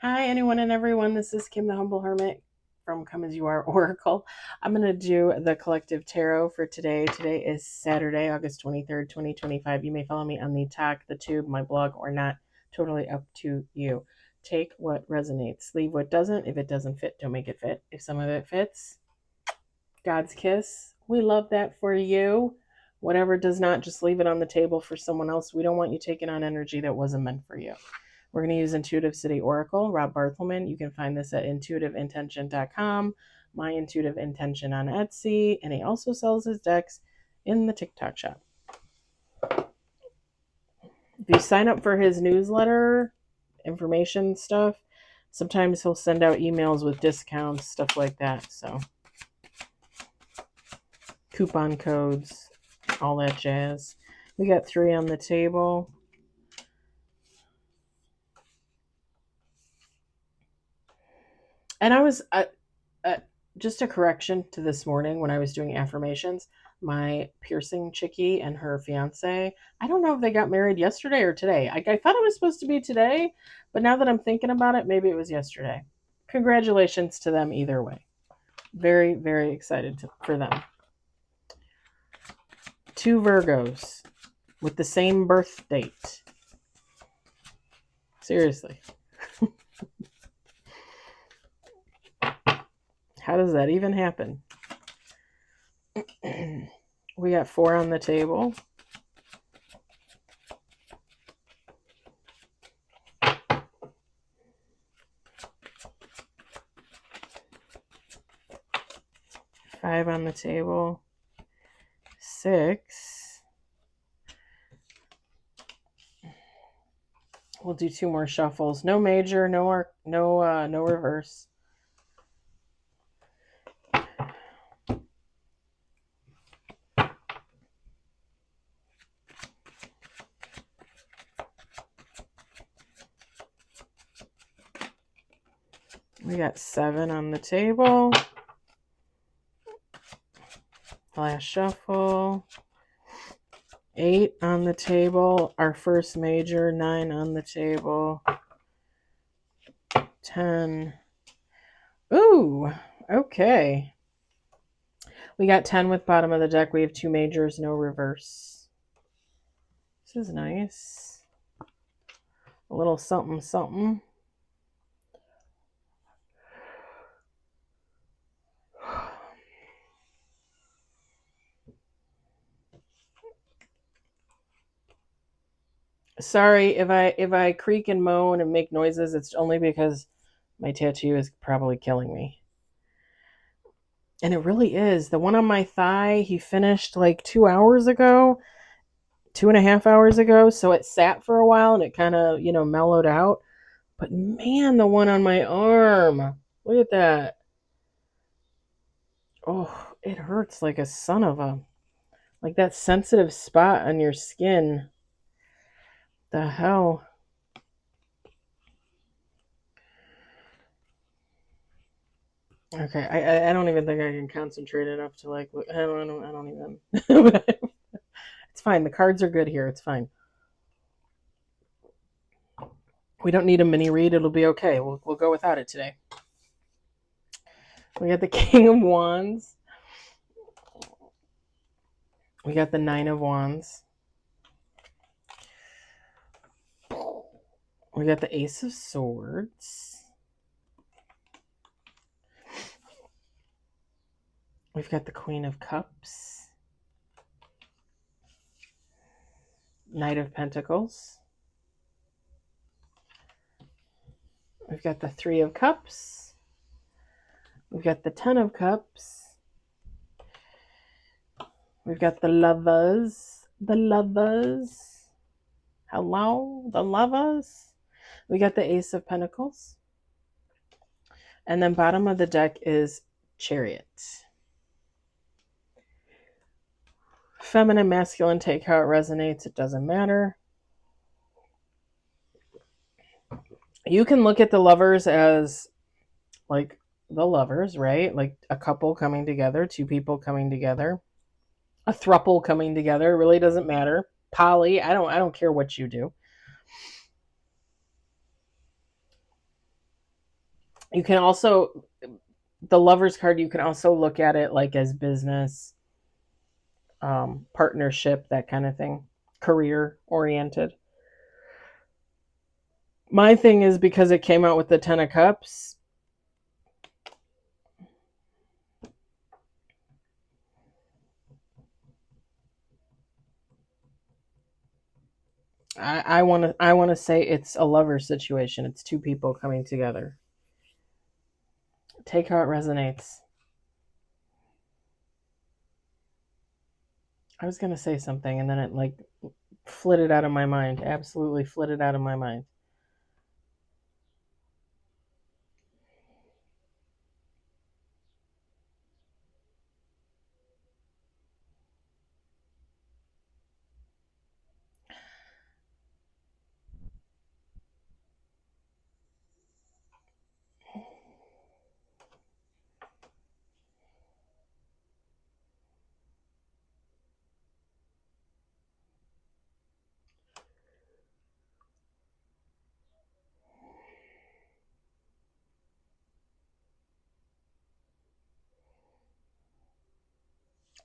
Hi, anyone and everyone. This is Kim the Humble Hermit from Come As You Are Oracle. I'm going to do the collective tarot for today. Today is Saturday, August 23rd, 2025. You may follow me on the Talk, the Tube, my blog, or not. Totally up to you. Take what resonates. Leave what doesn't. If it doesn't fit, don't make it fit. If some of it fits, God's kiss. We love that for you. Whatever does not, just leave it on the table for someone else. We don't want you taking on energy that wasn't meant for you. We're going to use Intuitive City Oracle, Rob Barthelman. You can find this at intuitiveintention.com, My Intuitive Intention on Etsy, and he also sells his decks in the TikTok shop. If you sign up for his newsletter, information stuff, sometimes he'll send out emails with discounts, stuff like that. So, coupon codes, all that jazz. We got 3 on the table. And I was just a correction to this morning when I was doing affirmations. My piercing chickie and her fiance, I don't know if they got married yesterday or today. I thought it was supposed to be today, but now that I'm thinking about it, maybe it was yesterday. Congratulations to them either way. Very, very excited for them. 2 Virgos with the same birth date. Seriously. How does that even happen? We got 4 on the table. Five on the table. 6. We'll do 2 more shuffles. No major, no reverse. We got 7 on the table. Last shuffle. 8 on the table. Our first major. 9 on the table. 10. Ooh, okay. We got 10 with bottom of the deck. We have 2 majors, no reverse. This is nice. A little something, something. Sorry if I creak and moan and make noises. It's only because my tattoo is probably killing me. And it really is. The one on my thigh, he finished like 2 hours ago, 2.5 hours ago. So it sat for a while and it kind of, mellowed out. But man, the one on my arm, look at that. Oh, it hurts like a son of a, like that sensitive spot on your skin. The hell? Okay, I don't even think I can concentrate enough to like look. I don't even. It's fine. The cards are good here. It's fine. We don't need a mini read. It'll be okay. We'll go without it today. We got the King of Wands. We got the 9 of Wands. We got the Ace of Swords. We've got the Queen of Cups. Knight of Pentacles. We've got the 3 of Cups. We've got the 10 of Cups. We've got the Lovers. The Lovers. Hello? The Lovers. We got the Ace of Pentacles. And then bottom of the deck is Chariot. Feminine, masculine, take how it resonates. It doesn't matter. You can look at the Lovers as like the lovers, right? Like a couple coming together, 2 people coming together, a throuple coming together. It really doesn't matter. Poly, I don't care what you do. You can also, the Lover's card, you can also look at it like as business, partnership, that kind of thing, career oriented. My thing is, because it came out with the Ten of Cups, I want to say it's a lover situation. It's two people coming together. Take how it resonates. I was gonna say something and then it like flitted out of my mind. Absolutely flitted out of my mind.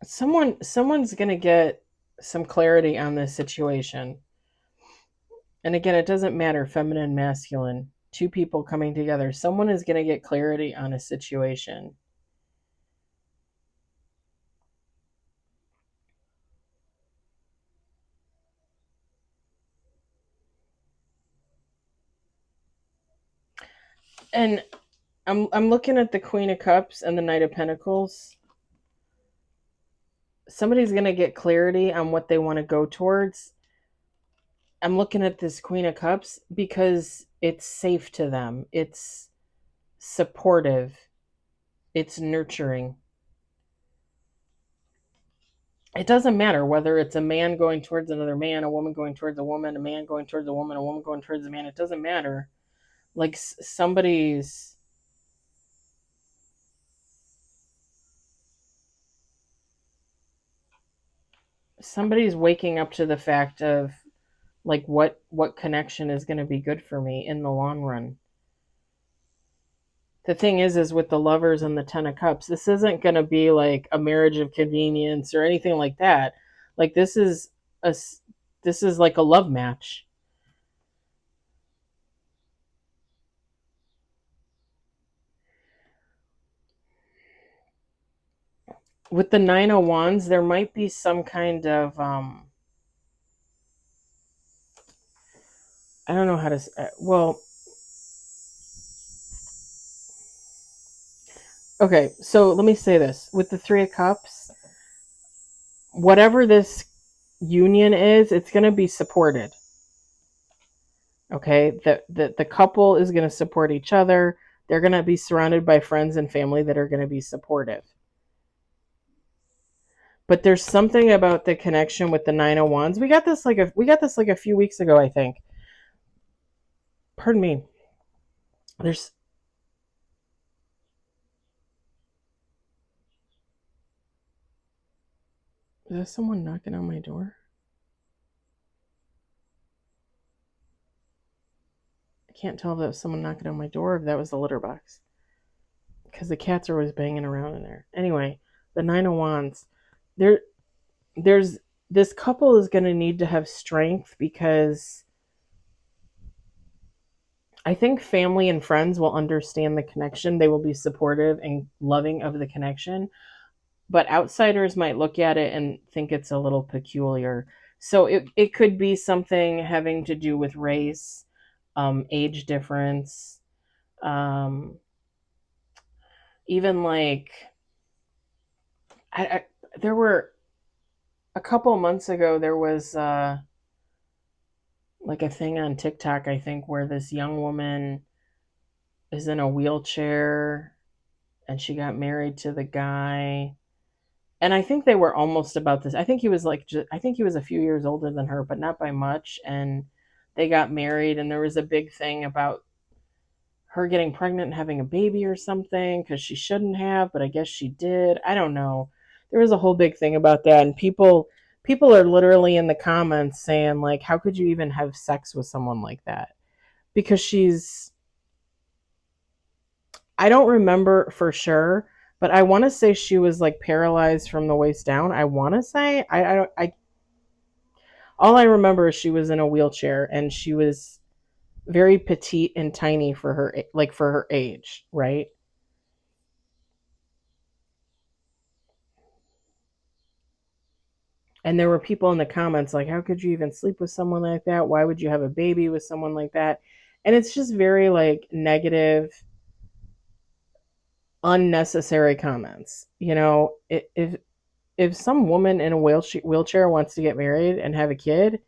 Someone's gonna get some clarity on this situation. And again, it doesn't matter, feminine, masculine, two people coming together. Someone is gonna get clarity on a situation. And I'm looking at the Queen of Cups and the Knight of Pentacles. Somebody's gonna get clarity on what they want to go towards. I'm looking at this Queen of Cups because it's safe to them. It's supportive. It's nurturing. It doesn't matter whether it's a man going towards another man, a woman going towards a woman, a man going towards a woman going towards a man. It doesn't matter. Like somebody's waking up to the fact of like what connection is going to be good for me in the long run. The thing is with the Lovers and the Ten of Cups, this isn't going to be like a marriage of convenience or anything like that. Like a this is like a love match. With the Nine of Wands, there might be some kind of I don't know how to well, okay, so let me say this. With the Three of Cups, whatever this union is, it's going to be supported. Okay, the couple is going to support each other. They're going to be surrounded by friends and family that are going to be supportive. But there's something about the connection with the Nine of Wands. We got this like a few weeks ago, I think. Pardon me. There's Is there someone knocking on my door? I can't tell if that was someone knocking on my door or if that was the litter box. Because the cats are always banging around in there. Anyway, the Nine of Wands. There there's this couple is going to need to have strength because I think family and friends will understand the connection. They will be supportive and loving of the connection, but outsiders might look at it and think it's a little peculiar. So it could be something having to do with race, age difference, um, even like I there were a couple months ago there was like a thing on TikTok, I think, where this young woman is in a wheelchair and she got married to the guy. And I think they were almost about this. I think he was I think he was a few years older than her, but not by much. And they got married, and there was a big thing about her getting pregnant and having a baby or something because she shouldn't have, but I guess she did. I don't know. There was a whole big thing about that, and people are literally in the comments saying like, how could you even have sex with someone like that? Because I don't remember for sure, but I want to say she was like paralyzed from the waist down. I want to say I all I remember is she was in a wheelchair and she was very petite and tiny for her for her age, right? And there were people in the comments like, how could you even sleep with someone like that? Why would you have a baby with someone like that? And it's just very like negative, unnecessary comments. If some woman in a wheelchair wants to get married and have a kid,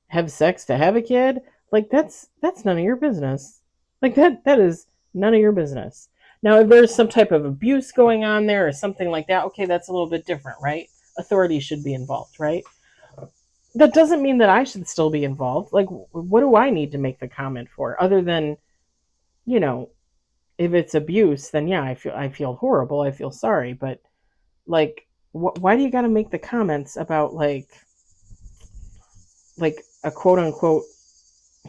have sex to have a kid, like that's none of your business. Like that is none of your business. Now, if there's some type of abuse going on there or something like that, okay, that's a little bit different, right? Authorities should be involved, right? That doesn't mean that I should still be involved. Like, what do I need to make the comment for? Other than, you know, if it's abuse, then yeah, I feel horrible. I feel sorry, but like, why do you got to make the comments about like a quote unquote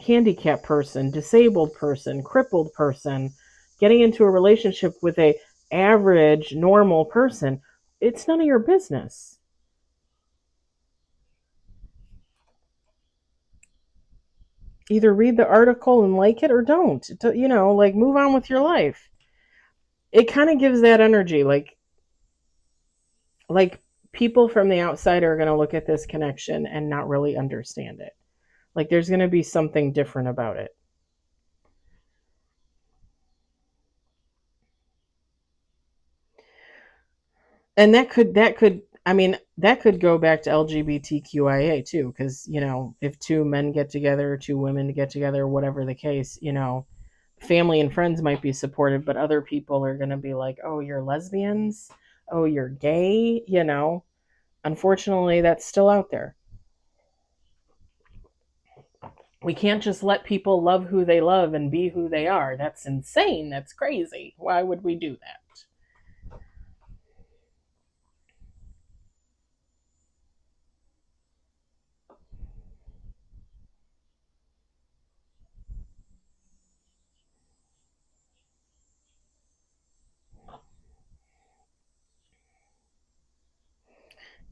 handicapped person, disabled person, crippled person getting into a relationship with a average normal person? It's none of your business. Either read the article and like it or don't. Like move on with your life. It kind of gives that energy like people from the outside are going to look at this connection and not really understand it. Like there's going to be something different about it. And that could I mean that could go back to LGBTQIA too, because if two men get together, two women get together, whatever the case, family and friends might be supportive, but other people are going to be like, oh, you're lesbians, oh, you're gay. Unfortunately, that's still out there. We can't just let people love who they love and be who they are. That's insane. That's crazy. Why would we do that?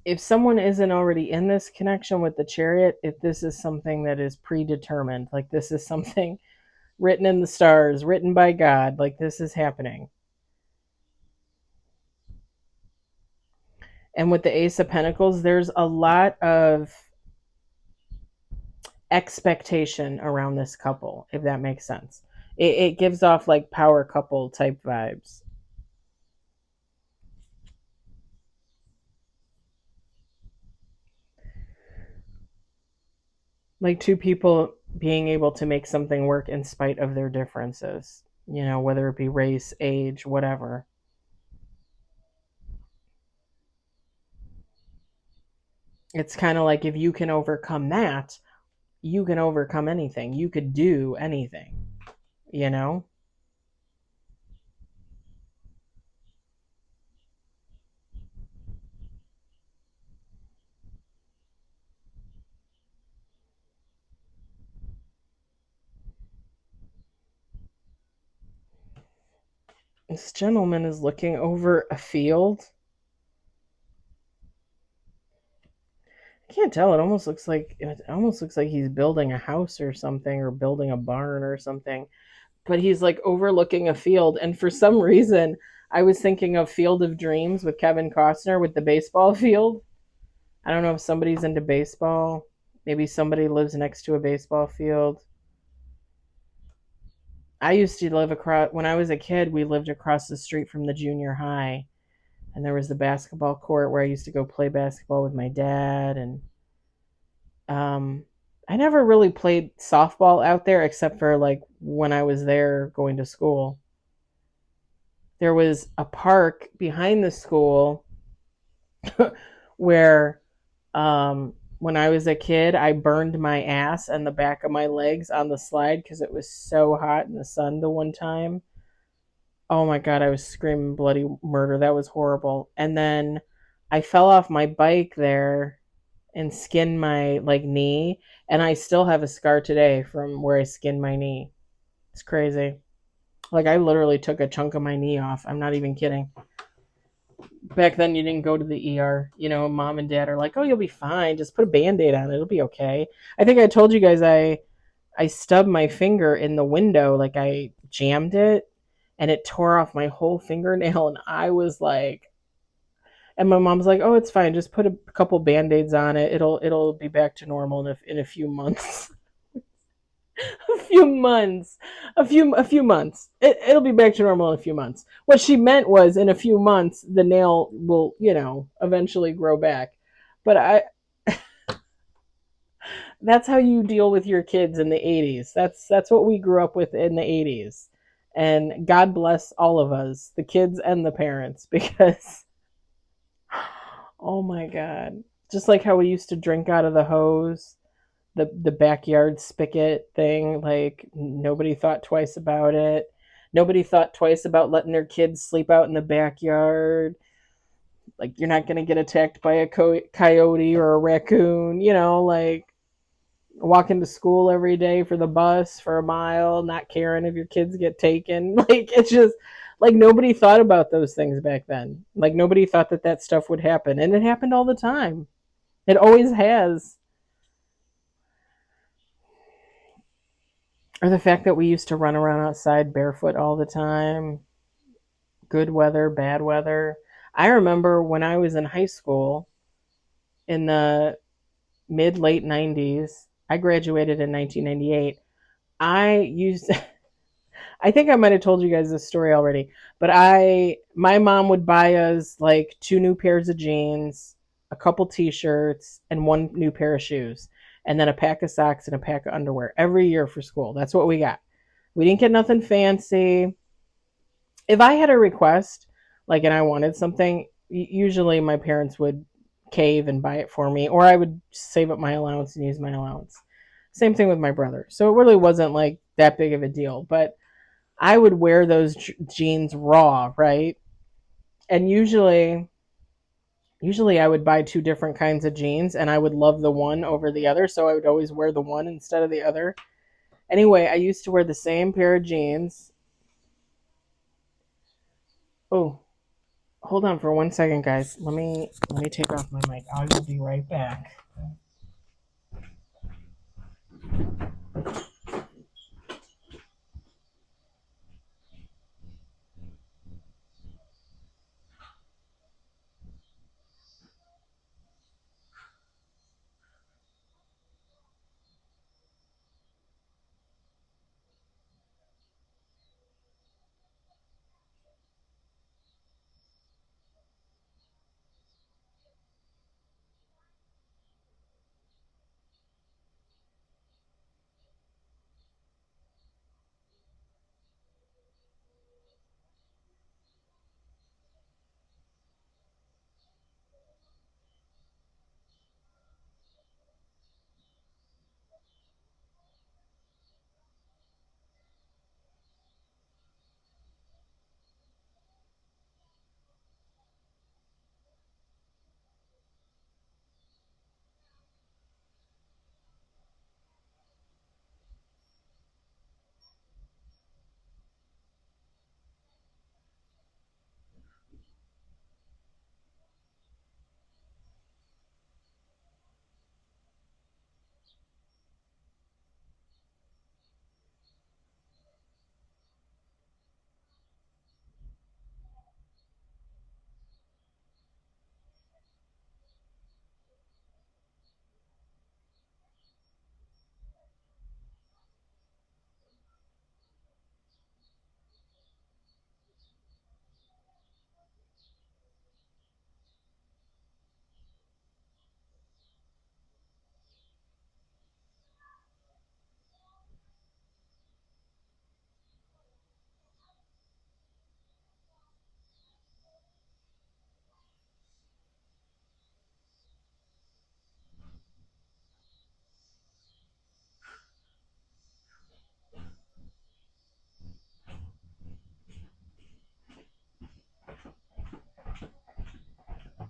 If someone isn't already in this connection with the chariot, if this is something that is predetermined, like this is something written in the stars, written by God, like this is happening. And with the Ace of Pentacles, there's a lot of expectation around this couple, if that makes sense. It gives off like power couple type vibes. Like two people being able to make something work in spite of their differences, whether it be race, age, whatever. It's kind of like if you can overcome that, you can overcome anything. You could do anything, you know? This gentleman is looking over a field. I can't tell. It almost looks like he's building a house or something, or building a barn or something. But he's like overlooking a field, and for some reason, I was thinking of Field of Dreams with Kevin Costner with the baseball field. I don't know if somebody's into baseball. Maybe somebody lives next to a baseball field. I used to live across, when I was a kid, we lived across the street from the junior high. And there was the basketball court where I used to go play basketball with my dad. And um, I never really played softball out there except for like when I was there going to school. There was a park behind the school where when I was a kid, I burned my ass and the back of my legs on the slide because it was so hot in the sun the one time. Oh my God, I was screaming bloody murder. That was horrible. And then I fell off my bike there and skinned my like knee, and I still have a scar today from where I skinned my knee. It's crazy. Like I literally took a chunk of my knee off. I'm not even kidding. Back then you didn't go to the ER. You know, mom and dad are like, "Oh, you'll be fine. Just put a band-aid on it. It'll be okay." I think I told you guys I stubbed my finger in the window, like I jammed it and it tore off my whole fingernail and I was like, and my mom's like, "Oh, it's fine. Just put a couple band-aids on it. It'll be back to normal in a few months." A few months. A few months. It'll be back to normal in a few months. What she meant was in a few months the nail will, eventually grow back. But that's how you deal with your kids in the 80s. That's what we grew up with in the 80s. And God bless all of us, the kids and the parents, because oh my god. Just like how we used to drink out of the hose, the backyard spigot thing, like nobody thought twice about it. Nobody thought twice about letting their kids sleep out in the backyard. Like you're not going to get attacked by a coyote or a raccoon, like walking to school every day for the bus for a mile, not caring if your kids get taken. Like it's just like nobody thought about those things back then. Like nobody thought that stuff would happen, and it happened all the time. It always has. Or the fact that we used to run around outside barefoot all the time, good weather, bad weather. I remember when I was in high school in the mid late 90s. I graduated in 1998. I used I think I might have told you guys this story already, but my mom would buy us like two new pairs of jeans, a couple t-shirts, and one new pair of shoes, and then a pack of socks and a pack of underwear every year for school. That's what we got. We didn't get nothing fancy. If I had a request, like, and I wanted something, usually my parents would cave and buy it for me, or I would save up my allowance and use my allowance. Same thing with my brother. So it really wasn't like that big of a deal, but I would wear those jeans raw, right? And usually I would buy two different kinds of jeans and I would love the one over the other, so I would always wear the one instead of the other. Anyway, I used to wear the same pair of jeans. Oh, hold on for 1 second, guys. Let me take off my mic. I will be right back.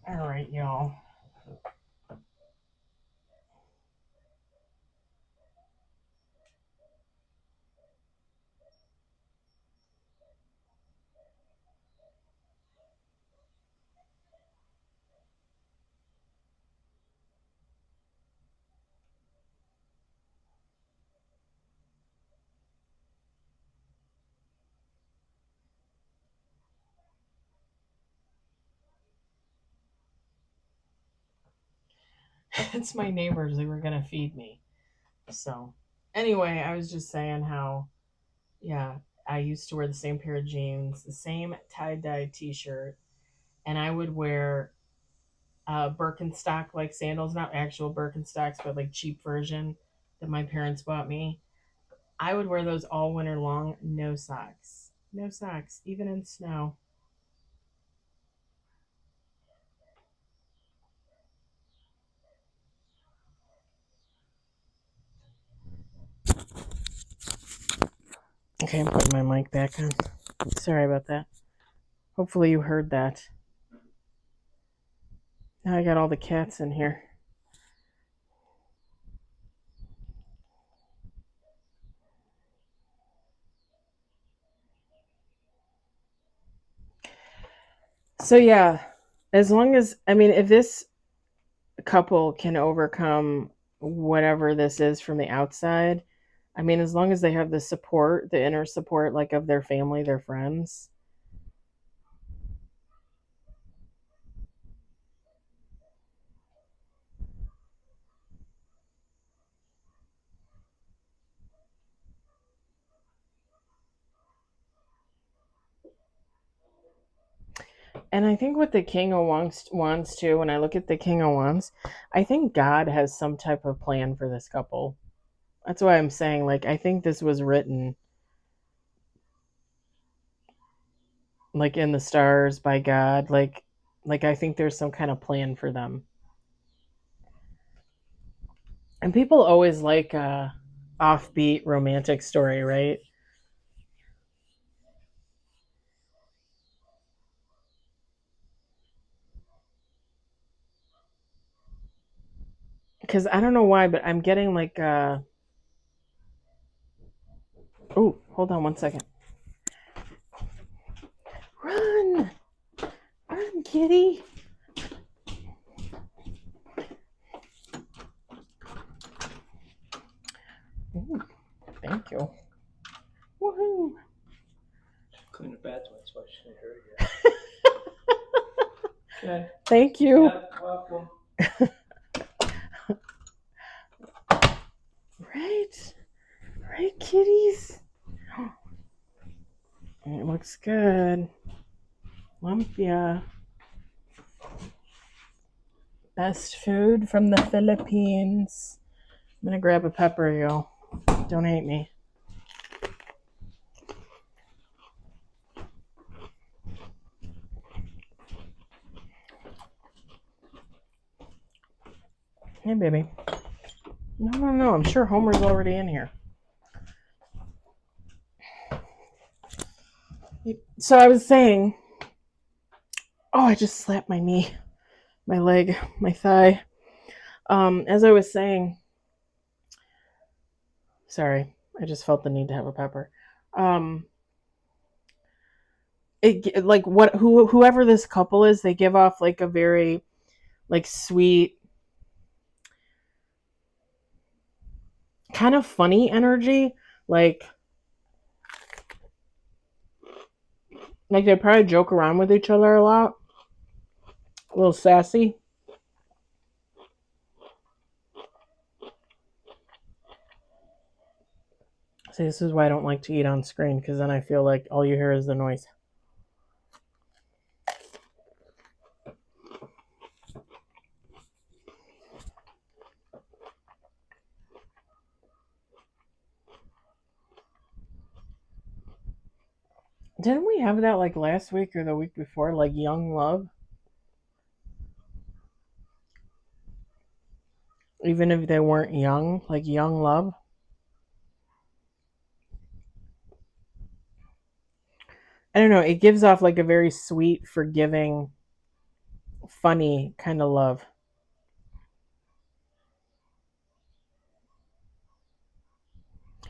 All right, y'all. It's my neighbors. They were going to feed me. So, anyway, I was just saying how, yeah, I used to wear the same pair of jeans, the same tie-dye t-shirt, and I would wear Birkenstock like sandals, not actual Birkenstocks, but like cheap version that my parents bought me. I would wear those all winter long, no socks. No socks, even in snow. Okay, I'm putting my mic back on. Sorry about that. Hopefully you heard that. Now I got all the cats in here. So yeah, as long as, I mean, if this couple can overcome whatever this is from the outside, I mean, as long as they have the support, the inner support, like of their family, their friends. And I think what the King of Wands too, when I look at the King of Wands, I think God has some type of plan for this couple. That's why I'm saying, like, I think this was written like in the stars by God. Like I think there's some kind of plan for them. And people always like offbeat romantic story, right? Because I don't know why, but I'm getting like oh, hold on one second. Run! Run, kitty! Ooh, thank you. Woohoo! Clean the bathroom, that's why she didn't hear you. Okay. Thank you. Yeah, welcome. Right? Right, kitties? It looks good. Lumpia. Best food from the Philippines. I'm gonna grab a pepper, y'all. Don't hate me. Hey, baby. No. I'm sure Homer's already in here. So I was saying, oh, I just slapped my knee, my leg, my thigh. As I was saying, sorry, I just felt the need to have a pepper. Um, it like whoever this couple is, they give off like a very like sweet, kind of funny energy. Like they probably joke around with each other a lot, a little sassy. See, this is why I don't like to eat on screen, because then I feel like all you hear is the noise. Didn't we have that like last week or the week before, like young love? Even if they weren't young, like young love. I don't know, it gives off like a very sweet, forgiving, funny kind of love.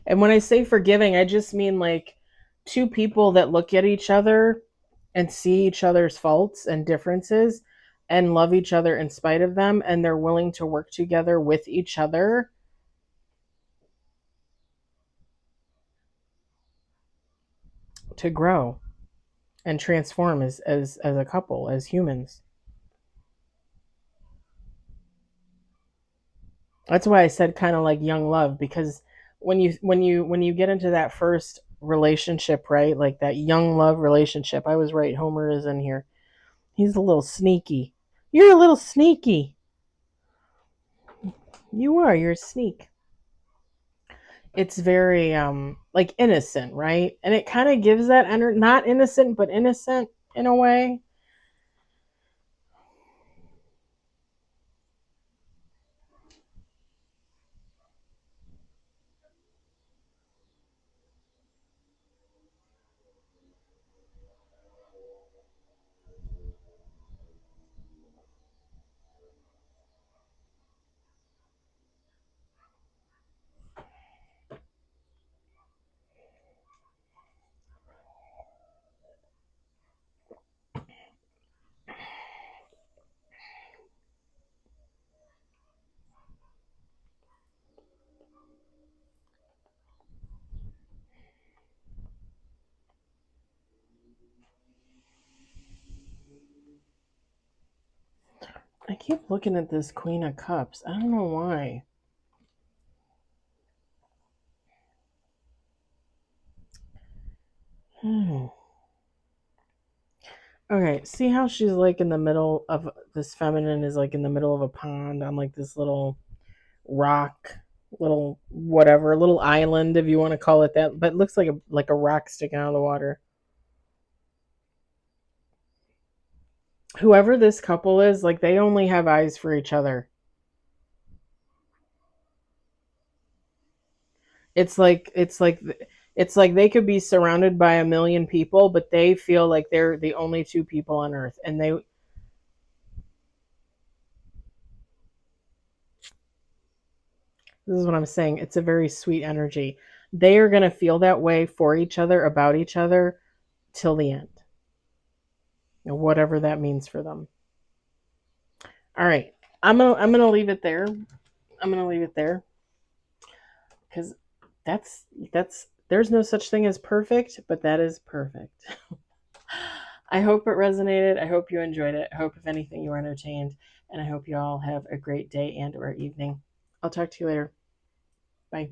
And when I say forgiving, I just mean like two people that look at each other and see each other's faults and differences and love each other in spite of them, and they're willing to work together with each other to grow and transform as a couple, as humans. That's why I said kind of like young love, because when you get into that first relationship, right? Like that young love relationship. I was right. Homer is in here. He's a little sneaky. You're a little sneaky. You are. You're a sneak. It's very like innocent, right? And it kind of gives that not innocent, but innocent in a way. I keep looking at this Queen of Cups. I don't know why. Hmm. Okay, see how she's like in the middle of this feminine is like in the middle of a pond on like this little rock, little whatever, little island if you want to call it that, but it looks like a rock sticking out of the water. Whoever this couple is, like they only have eyes for each other. It's like it's like they could be surrounded by a million people, but they feel like they're the only two people on earth, and they this is what I'm saying. It's a very sweet energy. They are going to feel that way for each other, about each other, till the end, whatever that means for them. All right, I'm gonna leave it there. I'm gonna leave it there because that's there's no such thing as perfect, but that is perfect. I hope it resonated. I hope you enjoyed it. I hope, if anything, you were entertained, and I hope you all have a great day and or evening. I'll talk to you later. Bye.